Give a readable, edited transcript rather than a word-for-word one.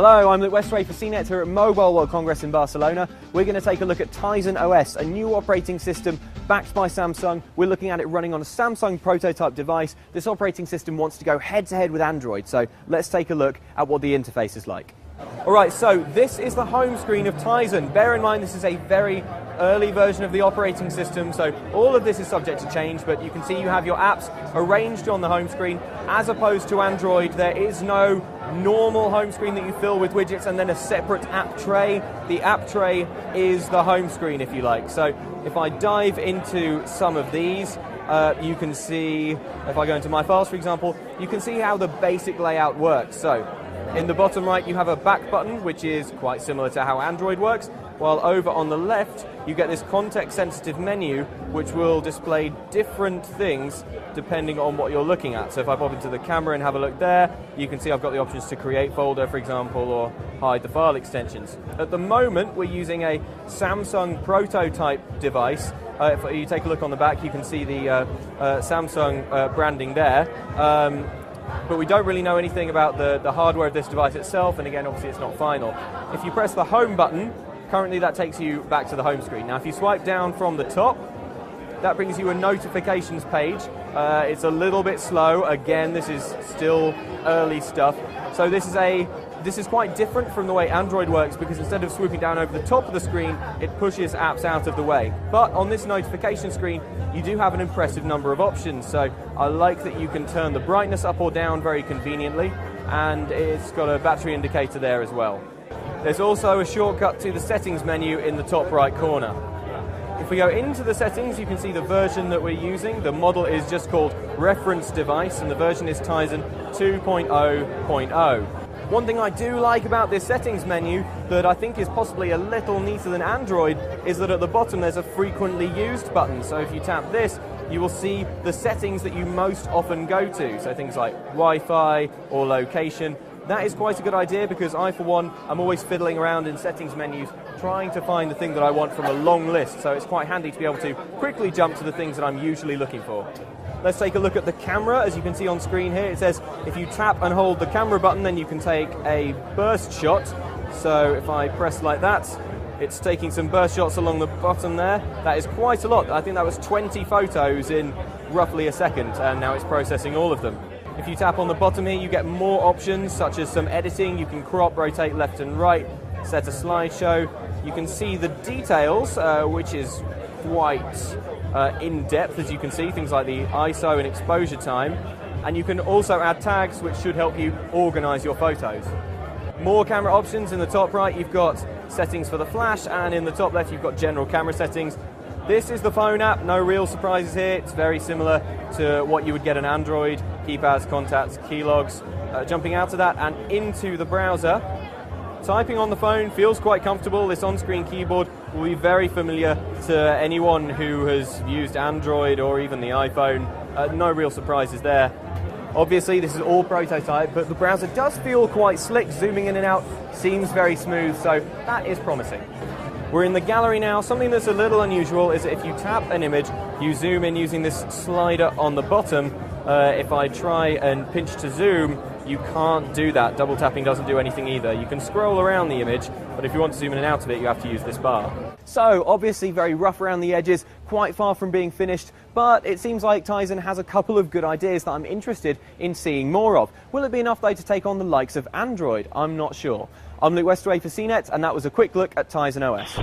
Hello, I'm Luke Westray for CNET here at Mobile World Congress in Barcelona. We're going to take a look at Tizen OS, a new operating system backed by Samsung. We're looking at it running on a Samsung prototype device. This operating system wants to go head-to-head with Android, so let's take a look at what the interface is like. Alright, so this is the home screen of Tizen. Bear in mind this is a very early version of the operating system, so all of this is subject to change, but you can see you have your apps arranged on the home screen. As opposed to Android, there is no normal home screen that you fill with widgets and then a separate app tray. The app tray is the home screen, if you like. So if I dive into some of these, you can see, if I go into My Files, for example, you can see how the basic layout works. So in the bottom right, you have a back button, which is quite similar to how Android works, while over on the left, you get this context-sensitive menu, which will display different things depending on what you're looking at. So if I pop into the camera and have a look there, you can see I've got the options to create folder, for example, or hide the file extensions. At the moment, we're using a Samsung prototype device. If you take a look on the back, you can see the Samsung branding there. But we don't really know anything about the hardware of this device itself, and again, obviously it's not final. If you press the home button, currently that takes you back to the home screen. Now if you swipe down from the top, that brings you a notifications page. It's a little bit slow. Again, this is still early stuff. So this is quite different from the way Android works, because instead of swooping down over the top of the screen, it pushes apps out of the way. But on this notification screen, you do have an impressive number of options. So I like that you can turn the brightness up or down very conveniently, and it's got a battery indicator there as well. There's also a shortcut to the settings menu in the top right corner. If we go into the settings, you can see the version that we're using. The model is just called Reference Device, and the version is Tizen 2.0.0. One thing I do like about this settings menu that I think is possibly a little neater than Android is that at the bottom there's a frequently used button. So if you tap this, you will see the settings that you most often go to. So things like Wi-Fi or location. That is quite a good idea, because I, for one, am always fiddling around in settings menus trying to find the thing that I want from a long list. So it's quite handy to be able to quickly jump to the things that I'm usually looking for. Let's take a look at the camera. As you can see on screen here, it says if you tap and hold the camera button, then you can take a burst shot. So if I press like that, it's taking some burst shots along the bottom there. That is quite a lot. I think that was 20 photos in roughly a second, and now it's processing all of them. If you tap on the bottom here, you get more options, such as some editing. You can crop, rotate left and right, set a slideshow. You can see the details, which is quite in-depth, as you can see, things like the ISO and exposure time. And you can also add tags, which should help you organize your photos. More camera options. In the top right, you've got settings for the flash, and in the top left, you've got general camera settings. This is the phone app, no real surprises here. It's very similar to what you would get on Android. Keypads, contacts, keylogs. Jumping out of that and into the browser. Typing on the phone feels quite comfortable. This on-screen keyboard will be very familiar to anyone who has used Android or even the iPhone. No real surprises there. Obviously, this is all prototype, but the browser does feel quite slick. Zooming in and out seems very smooth, so that is promising. We're in the gallery now. Something that's a little unusual is that if you tap an image, you zoom in using this slider on the bottom. If I try and pinch to zoom, you can't do that. Double tapping doesn't do anything either. You can scroll around the image, but if you want to zoom in and out of it, you have to use this bar. So, obviously very rough around the edges, quite far from being finished, but it seems like Tizen has a couple of good ideas that I'm interested in seeing more of. Will it be enough, though, to take on the likes of Android? I'm not sure. I'm Luke Westray for CNET, and that was a quick look at Tizen OS.